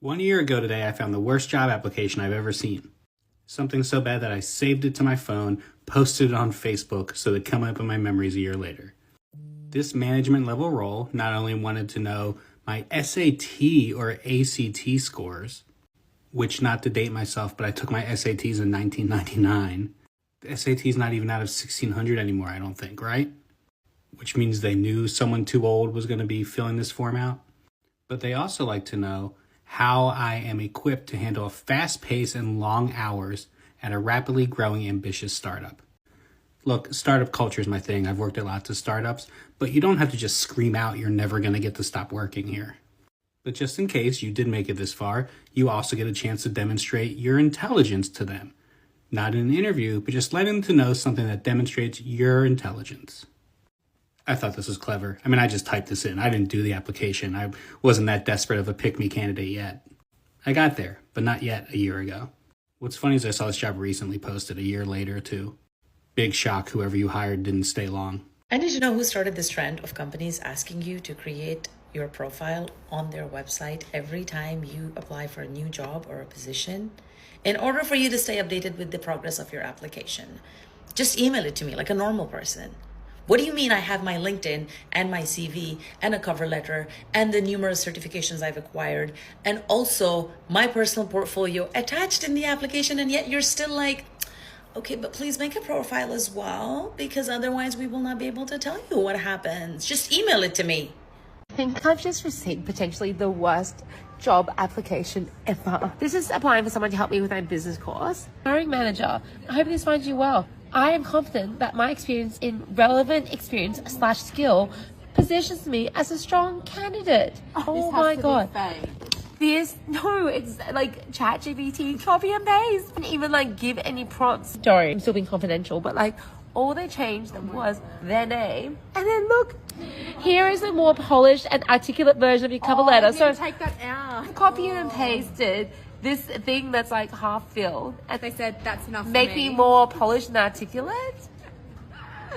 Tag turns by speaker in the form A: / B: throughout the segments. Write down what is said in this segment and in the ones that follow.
A: 1 year ago today, I found the worst job application I've ever seen. Something so bad that I saved it to my phone, posted it on Facebook so it'd come up in my memories a year later. This management level role not only wanted to know my SAT or ACT scores, which, not to date myself, but I took my SATs in 1999. The SAT's not even out of 1600 anymore, I don't think, right? Which means they knew someone too old was going to be filling this form out. But they also like to know how I am equipped to handle a fast pace and long hours at a rapidly growing, ambitious startup. Look, startup culture is my thing. I've worked at lots of startups, but you don't have to just scream out you're never going to get to stop working here. But just in case you did make it this far, you also get a chance to demonstrate your intelligence to them. Not in an interview, but just letting them to know something that demonstrates your intelligence. I thought this was clever. I mean, I just typed this in. I didn't do the application. I wasn't that desperate of a pick-me candidate yet. I got there, but not yet a year ago. What's funny is I saw this job recently posted a year later, too. Big shock whoever you hired didn't stay long.
B: And did you know who started this trend of companies asking you to create your profile on their website every time you apply for a new job or a position? In order for you to stay updated with the progress of your application, just email it to me like a normal person. What do you mean I have my LinkedIn and my CV and a cover letter and the numerous certifications I've acquired and also my personal portfolio attached in the application, and yet you're still like, okay, but please make a profile as well, because otherwise we will not be able to tell you what happens. Just email it to me.
C: I think I've just received potentially the worst job application ever. This is applying for someone to help me with my business course. Hiring manager, I hope this finds you well. I am confident that my experience in relevant experience/skill positions me as a strong candidate. Oh my God. It's like ChatGPT, copy and paste. Didn't even like give any prompts. Sorry, I'm still being confidential, but like all they changed was their name. And then look, here is a more polished and articulate version of your cover letter. So
D: take that out.
C: Copy and pasted this thing that's like half filled. And
D: They said that's enough.
C: make
D: for
C: me more polished and articulate.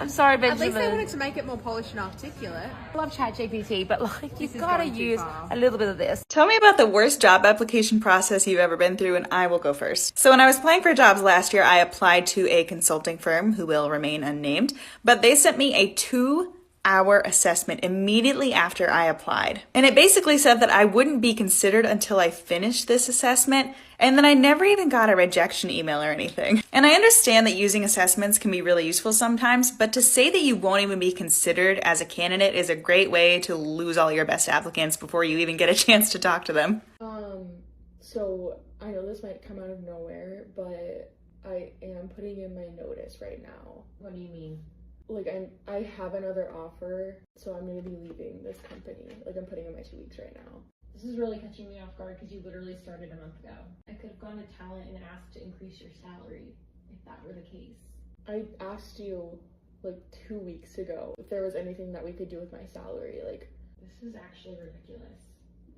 C: I'm sorry,
D: At
C: Benjamin.
D: least they wanted to make it more polished and articulate.
C: I love ChatGPT, but like you've
D: is
C: got to
D: going too
C: use
D: far.
C: a little bit of this.
E: Tell me about the worst job application process you've ever been through, and I will go first. So when I was applying for jobs last year, I applied to a consulting firm who will remain unnamed, but they sent me a 2-hour assessment immediately after I applied. And it basically said that I wouldn't be considered until I finished this assessment, and then I never even got a rejection email or anything. And I understand that using assessments can be really useful sometimes, but to say that you won't even be considered as a candidate is a great way to lose all your best applicants before you even get a chance to talk to them.
F: So I know this might come out of nowhere, but I am putting in my notice right now.
C: What do you mean?
F: Like I have another offer, so I'm gonna be leaving this company. Like I'm putting in my 2 weeks right now.
G: This is really catching me off guard because you literally started a month ago. I could have gone to talent and asked to increase your salary if that were the case.
F: I asked you like 2 weeks ago if there was anything that we could do with my salary. Like,
G: This is actually ridiculous.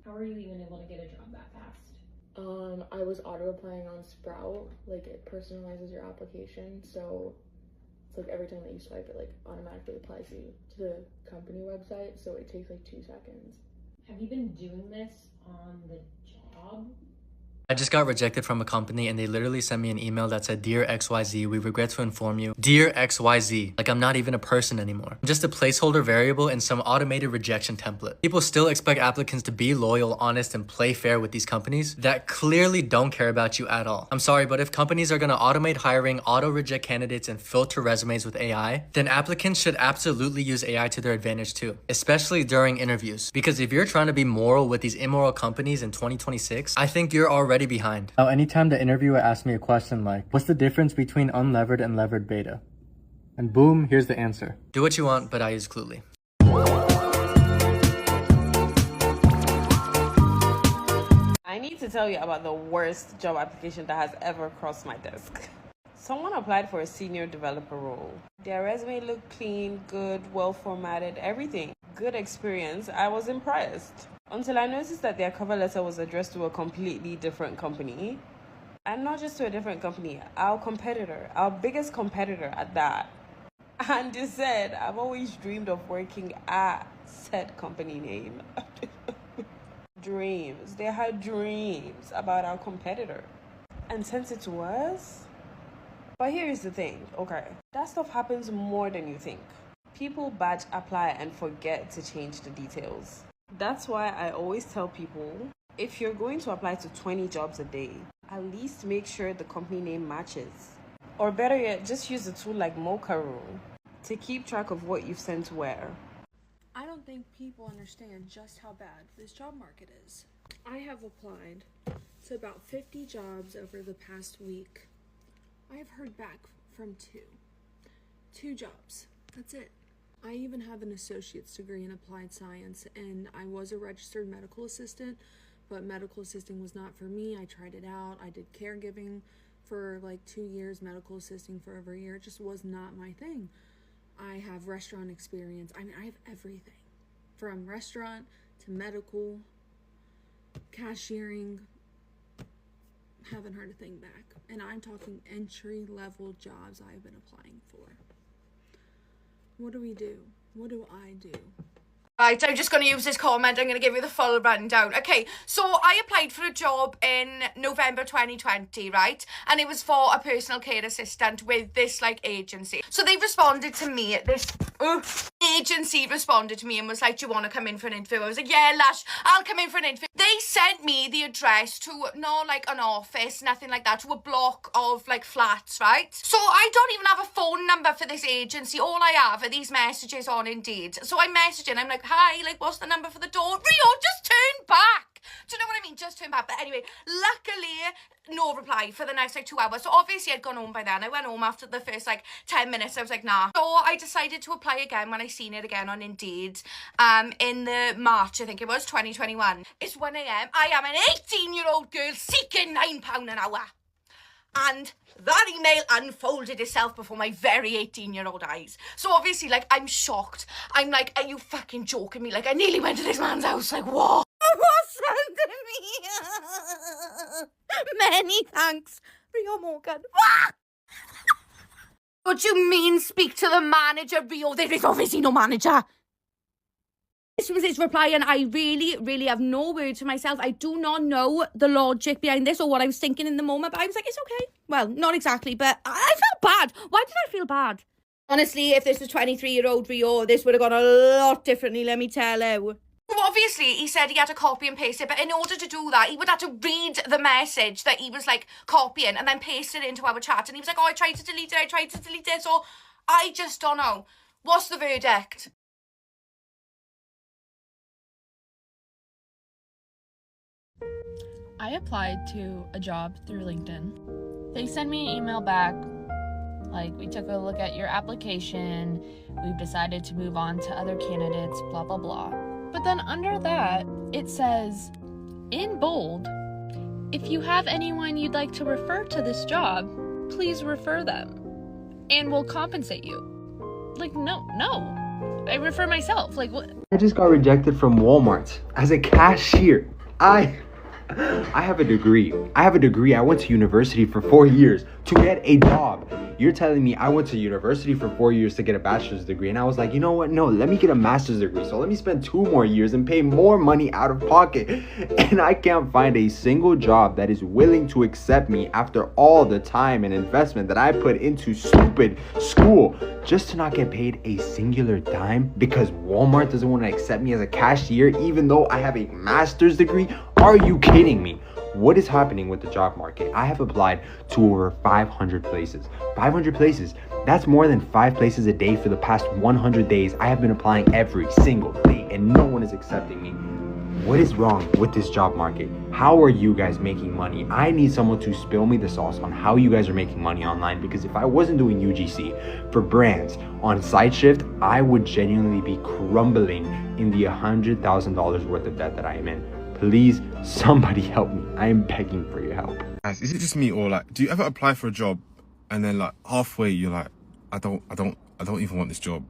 G: How are you even able to get a job that fast?
F: I was auto applying on Sprout. Like it personalizes your application, so it's like every time that you swipe, it like automatically applies you to the company website. So it takes like 2 seconds.
G: Have you been doing this on the job?
H: I just got rejected from a company and they literally sent me an email that said, "Dear XYZ, we regret to inform you." Dear XYZ, like I'm not even a person anymore. I'm just a placeholder variable in some automated rejection template. People still expect applicants to be loyal, honest, and play fair with these companies that clearly don't care about you at all. I'm sorry, but if companies are gonna automate hiring, auto-reject candidates, and filter resumes with AI, then applicants should absolutely use AI to their advantage too, especially during interviews. Because if you're trying to be moral with these immoral companies in 2026, I think you're already behind. Now, anytime the interviewer asks me a question like, "What's the difference between unlevered and levered beta?" And boom, here's the answer. Do what you want, but I use Cluely.
I: I need to tell you about the worst job application that has ever crossed my desk. Someone applied for a senior developer role. Their resume looked clean, good, well formatted, everything. Good experience. I was impressed. Until I noticed that their cover letter was addressed to a completely different company. And not just to a different company, our competitor, our biggest competitor at that. And they said, "I've always dreamed of working at said company name." Dreams. They had dreams about our competitor. And since it's worse, but here's the thing, okay? That stuff happens more than you think. People batch apply and forget to change the details. That's why I always tell people, if you're going to apply to 20 jobs a day, at least make sure the company name matches. Or better yet, just use a tool like Mocha Rule to keep track of what you've sent where.
F: I don't think people understand just how bad this job market is. I have applied to about 50 jobs over the past week. I have heard back from two jobs. That's it. I even have an associate's degree in applied science, and I was a registered medical assistant, but medical assisting was not for me. I tried it out. I did caregiving for like 2 years, medical assisting for over a year. It just was not my thing. I have restaurant experience. I mean, I have everything from restaurant to medical, cashiering. Haven't heard a thing back. And I'm talking entry-level jobs I've been applying for. What do we do? What do I do?
J: Right, I'm just going to use this comment. I'm going to give you the full rundown. Okay, so I applied for a job in November 2020, right? And it was for a personal care assistant with this, like, agency. So they responded to me, this agency responded to me and was like, do you want to come in for an interview? I was like, yeah, Lash, I'll come in for an interview. They sent me the address to, not like an office, nothing like that, to a block of, like, flats, right? So I don't even have a phone number for this agency. All I have are these messages on Indeed. So I'm messaging, I'm like, hi, like, what's the number for the door? Rio, just turn back. Do you know what I mean? Just turn back. But anyway, luckily, no reply for the next, like, 2 hours. So obviously I'd gone home by then. I went home after the first, like, 10 minutes. I was like, nah. So I decided to apply again when I seen it again on Indeed. In the March, I think it was, 2021. It's 1 a.m. I am an 18-year-old girl seeking £9 an hour. And that email unfolded itself before my very 18-year-old eyes. So obviously, like, I'm shocked. I'm like, are you fucking joking me? Like, I nearly went to this man's house. Like, what? What's wrong with me? Many thanks, Rio Morgan. What do you mean, speak to the manager, Rio? There is obviously no manager. This was his reply, and I really have no words for myself. I do not know the logic behind this or what I was thinking in the moment, but I was like, it's okay. Well, not exactly, but I felt bad. Why did I feel bad? Honestly, if this was 23-year-old Rio, this would have gone a lot differently, let me tell you. Well, obviously, he said he had to copy and paste it, but in order to do that, he would have to read the message that he was, like, copying and then paste it into our chat. And he was like, oh, I tried to delete it, so I just don't know. What's the verdict?
K: I applied to a job through LinkedIn. They sent me an email back, like, we took a look at your application, we've decided to move on to other candidates, blah, blah, blah. But then under that, it says, in bold, if you have anyone you'd like to refer to this job, please refer them, and we'll compensate you. Like, no, I refer myself, like, what?
L: I just got rejected from Walmart as a cashier. I have a degree. I went to university for 4 years to get a job. You're telling me I went to university for 4 years to get a bachelor's degree, and I was like, you know what? No, let me get a master's degree. So let me spend 2 more years and pay more money out of pocket. And I can't find a single job that is willing to accept me after all the time and investment that I put into stupid school just to not get paid a singular dime because Walmart doesn't want to accept me as a cashier even though I have a master's degree. Are you kidding me? What is happening with the job market? I have applied to over 500 places. 500 places. That's more than 5 places a day for the past 100 days. I have been applying every single day and no one is accepting me. What is wrong with this job market? How are you guys making money? I need someone to spill me the sauce on how you guys are making money online, because if I wasn't doing UGC for brands on SideShift, I would genuinely be crumbling in the $100,000 worth of debt that I am in. Please, somebody help me. I am begging for your help.
M: Guys, is it just me, or like, do you ever apply for a job and then like halfway you're like, I don't even want this job?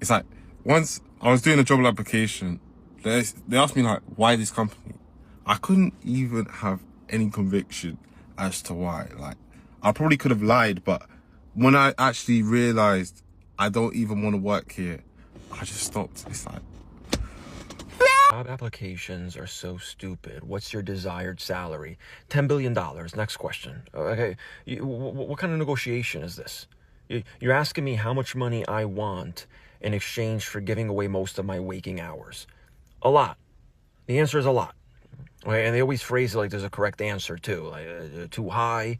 M: It's like, once I was doing a job application, they asked me like, why this company? I couldn't even have any conviction as to why. Like, I probably could have lied, but when I actually realized I don't even want to work here, I just stopped. It's like,
N: Job applications are so stupid. What's your desired salary? $10 billion. Next question. Okay. What kind of negotiation is this? You're asking me how much money I want in exchange for giving away most of my waking hours. A lot. The answer is a lot. Okay? And they always phrase it like there's a correct answer too. Like, too high,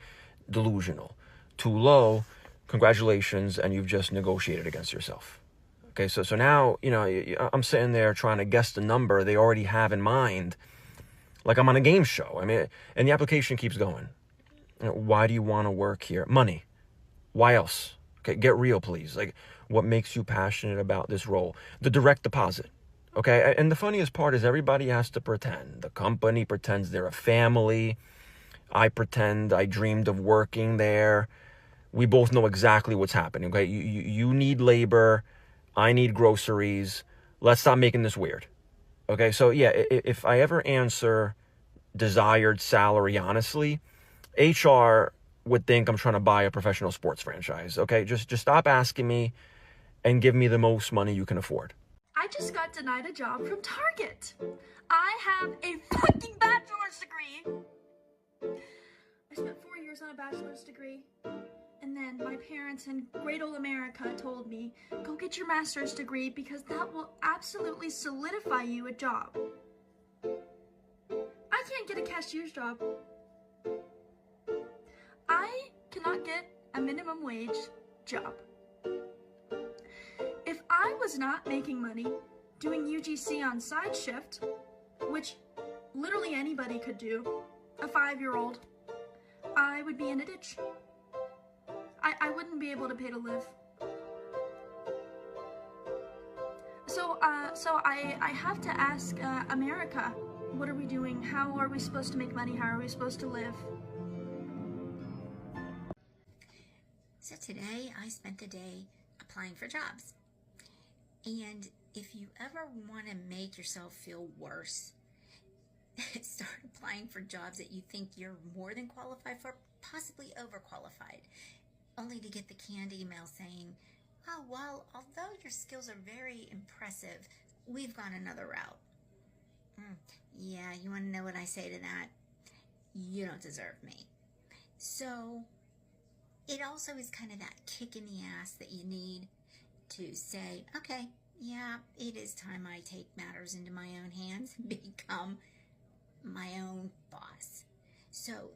N: delusional. Too low, congratulations, and you've just negotiated against yourself. Okay, so now, I'm sitting there trying to guess the number they already have in mind, like I'm on a game show. I mean, and the application keeps going. Why do you want to work here? Money. Why else? Okay, get real, please. Like, what makes you passionate about this role? The direct deposit. Okay, and the funniest part is everybody has to pretend. The company pretends they're a family. I pretend I dreamed of working there. We both know exactly what's happening. Okay, you need labor. I need groceries. Let's stop making this weird. Okay, so yeah, if I ever answer desired salary honestly, HR would think I'm trying to buy a professional sports franchise. Okay, just stop asking me and give me the most money you can afford.
O: I just got denied a job from Target. I have a fucking bachelor's degree. I spent 4 years on a bachelor's degree. And then my parents in great old America told me, go get your master's degree because that will absolutely solidify you a job. I can't get a cashier's job. I cannot get a minimum wage job. If I was not making money doing UGC on side shift, which literally anybody could do, a 5-year-old, I would be in a ditch. I wouldn't be able to pay to live. So I have to ask America, what are we doing? How are we supposed to make money? How are we supposed to live?
P: So today I spent the day applying for jobs. And if you ever want to make yourself feel worse, start applying for jobs that you think you're more than qualified for, possibly overqualified, only to get the canned email saying, oh, well, although your skills are very impressive, we've gone another route. Yeah, you want to know what I say to that? You don't deserve me. So it also is kind of that kick in the ass that you need to say, okay, yeah, it is time I take matters into my own hands and become my own boss. So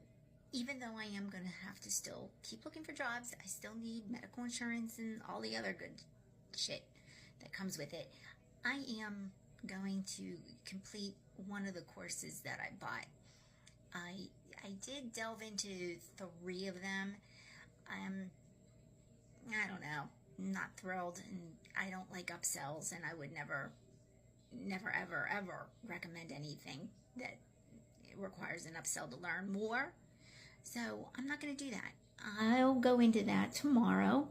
P: even though I am going to have to still keep looking for jobs, I still need medical insurance and all the other good shit that comes with it. I am going to complete one of the courses that I bought. I did delve into 3 of them. I don't know, not thrilled, and I don't like upsells, and I would never, ever recommend anything that requires an upsell to learn more. So I'm not going to do that. I'll go into that tomorrow.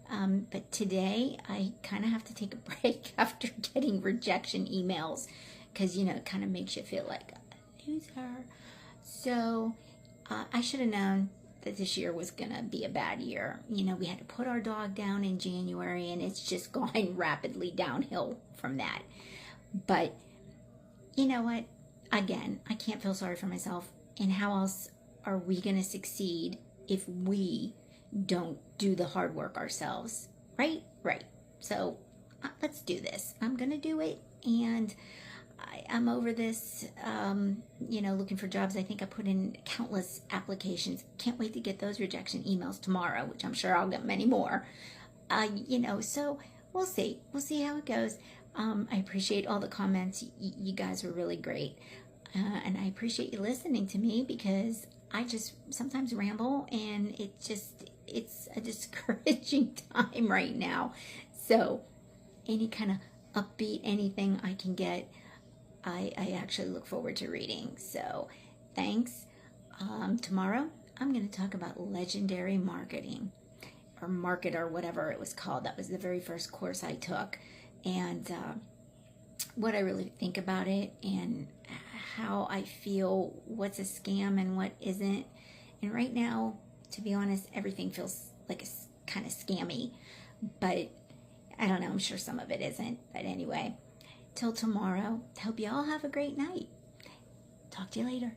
P: But today I kind of have to take a break after getting rejection emails because, it kind of makes you feel like a loser. So I should have known that this year was going to be a bad year. We had to put our dog down in January and it's just going rapidly downhill from that. But you know what? Again, I can't feel sorry for myself. And how else are we going to succeed if we don't do the hard work ourselves? Right? So let's do this. I'm going to do it. And I'm over this, looking for jobs. I think I put in countless applications. Can't wait to get those rejection emails tomorrow, which I'm sure I'll get many more. So we'll see. We'll see how it goes. I appreciate all the comments. You guys were really great. And I appreciate you listening to me because I just sometimes ramble and it's a discouraging time right now. So any kind of upbeat, anything I can get, I actually look forward to reading. So thanks. Tomorrow I'm going to talk about legendary marketing or marketer, whatever it was called. That was the very first course I took. And what I really think about it and how I feel, what's a scam and what isn't. And right now, to be honest, everything feels like it's kind of scammy. But I don't know, I'm sure some of it isn't. But anyway, till tomorrow. Hope you all have a great night. Talk to you later.